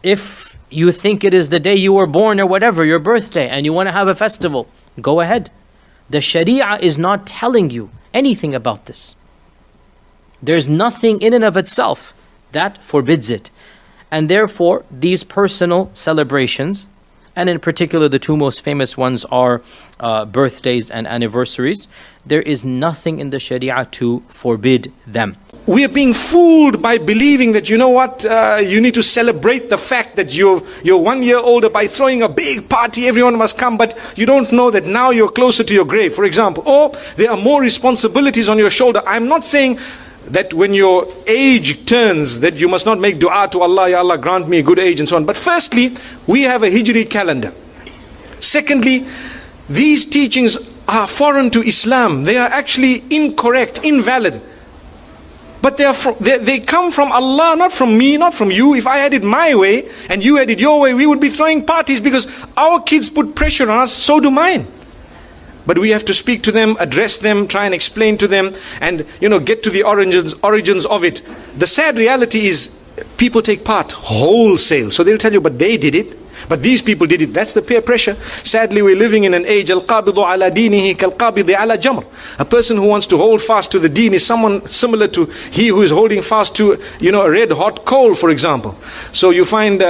If you think it is the day you were born or whatever, your birthday, and you want to have a festival, go ahead. The Sharia is not telling you anything about this. There's nothing in and of itself that forbids it. And therefore, these personal celebrations, and in particular the two most famous ones are birthdays and anniversaries, there is nothing in the Sharia to forbid them. We are being fooled by believing that, you know what, you need to celebrate the fact that you're 1 year older by throwing a big party, everyone must come, but you don't know that now you're closer to your grave, for example. Or there are more responsibilities on your shoulder. I'm not saying that when your age turns, that you must not make dua to Allah, Ya Allah grant me a good age and so on. But firstly, we have a Hijri calendar. Secondly, these teachings are foreign to Islam. They are actually incorrect, invalid. But they come from Allah, not from me, not from you. If I had it my way and you had it your way, we would be throwing parties because our kids put pressure on us, so do mine. But we have to speak to them, address them, try and explain to them, and get to the origins of it. The sad reality is people take part wholesale. So they'll tell you, but they did it. But these people did it. That's the peer pressure. Sadly, we're living in an age, al-qabidu ala dinihi kal-qabidi ala jamr. A person who wants to hold fast to the deen is someone similar to he who is holding fast to, a red hot coal, for example. So you find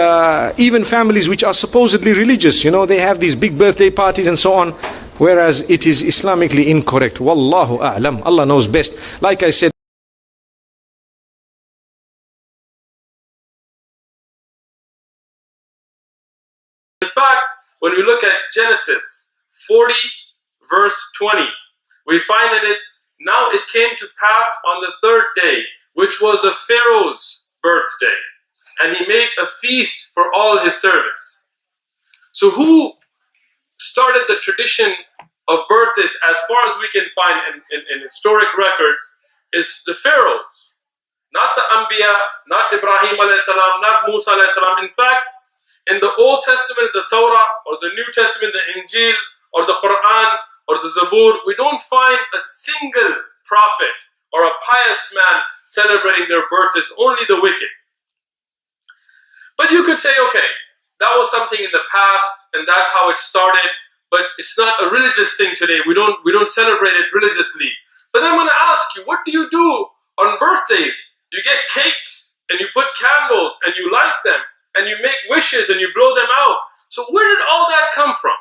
even families which are supposedly religious, they have these big birthday parties and so on, whereas it is Islamically incorrect. Wallahu a'lam. Allah knows best. Like I said, in fact, when we look at Genesis 40 verse 20, we find that now it came to pass on the third day, which was the Pharaoh's birthday, and he made a feast for all his servants. So who started the tradition of birthdays, as far as we can find in historic records, is the Pharaohs, not the Anbiya, not Ibrahim alayhi salam, not Musa alayhi salam. In fact, in the Old Testament, the Torah, or the New Testament, the Injil, or the Quran, or the Zabur, we don't find a single prophet or a pious man celebrating their birthdays, only the wicked. But you could say, okay, that was something in the past, and that's how it started, but it's not a religious thing today. We don't celebrate it religiously. But I'm going to ask you, what do you do on birthdays? You get cakes, and you put candles, and you light them, and you make wishes and you blow them out. So where did all that come from?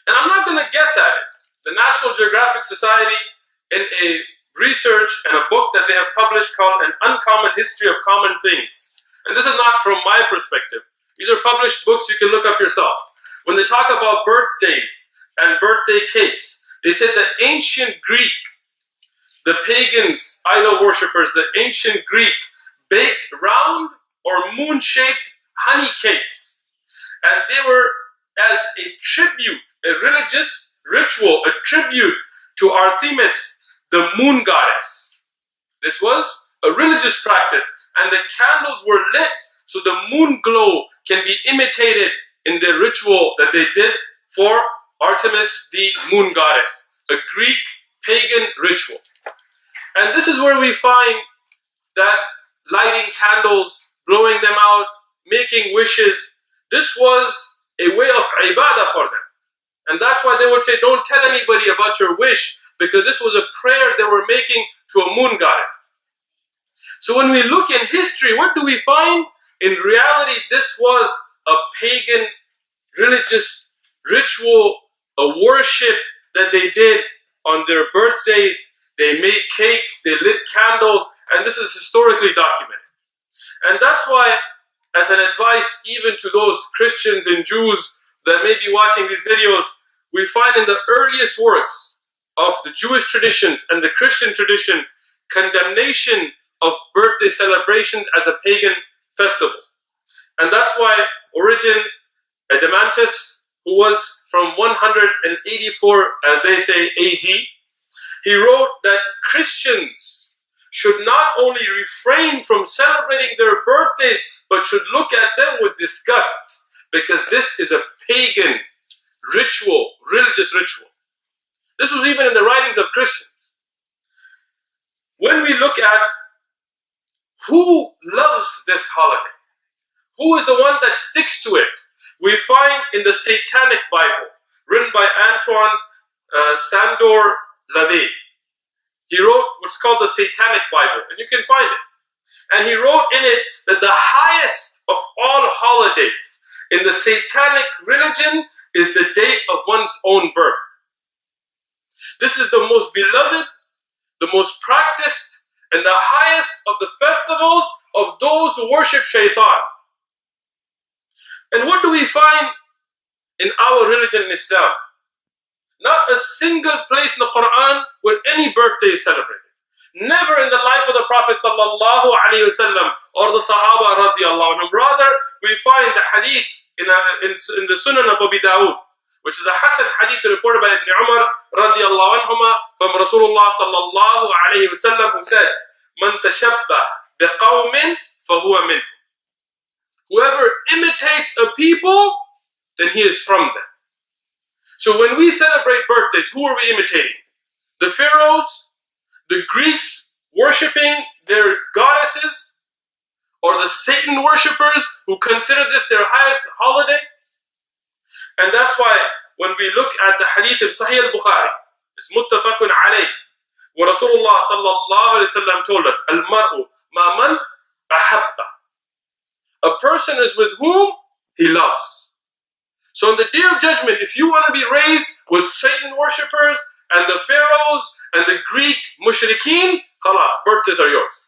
And I'm not going to guess at it. The National Geographic Society, in a research and a book that they have published called An Uncommon History of Common Things. And this is not from my perspective. These are published books you can look up yourself. When they talk about birthdays and birthday cakes, they said that ancient Greek, the pagans, idol worshippers, the ancient Greek baked round or moon-shaped honey cakes. And they were as a tribute, a religious ritual, a tribute to Artemis, the moon goddess. This was a religious practice, and the candles were lit so the moon glow can be imitated in the ritual that they did for Artemis, the moon goddess, a Greek pagan ritual. And this is where we find that lighting candles, blowing them out, making wishes, this was a way of ibadah for them. And that's why they would say, don't tell anybody about your wish, because this was a prayer they were making to a moon goddess. So when we look in history, what do we find? In reality, this was a pagan religious ritual, a worship that they did on their birthdays. They made cakes, they lit candles, and this is historically documented. And that's why, as an advice even to those Christians and Jews that may be watching these videos, we find in the earliest works of the Jewish tradition and the Christian tradition condemnation of birthday celebrations as a pagan festival. And that's why Origen Adamantus, who was from 184, as they say, AD, he wrote that Christians should not only refrain from celebrating their birthdays, but should look at them with disgust, because this is a pagan ritual, religious ritual. This was even in the writings of Christians. When we look at who loves this holiday, Who is the one that sticks to it? We find in the Satanic Bible, written by Antoine Sandor Lavey. He wrote what's called the Satanic Bible, and you can find it. And he wrote in it that the highest of all holidays in the Satanic religion is the date of one's own birth. This is the most beloved, the most practiced, and the highest of the festivals of those who worship Shaitan. And what do we find in our religion in Islam? Not a single place in the Quran where any birthday is celebrated. Never in the life of the Prophet sallallahu alaihi wasallam or the Sahaba radiallahu anhum. Rather, we find the hadith in the Sunan of Abi Dawud, which is a Hasan hadith reported by Ibn Umar radiallahu anhuma from Rasulullah sallallahu alaihi wasallam, who said, "Man tashabbah biqawmin fahuwa minhum." Whoever imitates a people, then he is from them. So when we celebrate birthdays, who are we imitating? The pharaohs, the Greeks worshipping their goddesses, or the Satan worshippers who consider this their highest holiday? And that's why when we look at the hadith of Sahih al-Bukhari, it's muttafaqun alayh, where Rasulullah sallallahu alayhi wa sallam told us, "Al-mar'u ma man ahabba." A person is with whom he loves. So on the Day of Judgment, if you want to be raised with Satan worshippers and the pharaohs and the Greek mushrikeen, khalas, birthdays are yours.